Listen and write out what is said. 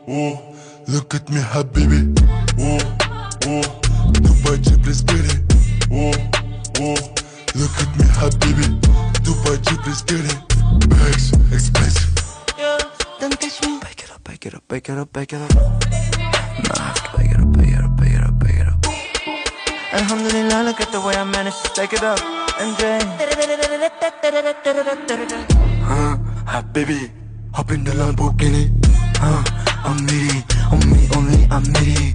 oh, look at me, habibi. Oh, oh, Dubai, please get it. Oh, oh, look at me, habibi. Dubai, please get it. Bags, expensive. Yeah, don't touch me. Back it up, back it up, back it up, back it up. Nah, I have to back it up, back it up, back it up, back it up. Alhamdulillah, look at the way I managed to stack it up. MJ. Habibi, hop in the Lamborghini. I'm needy, on me only, I'm needy.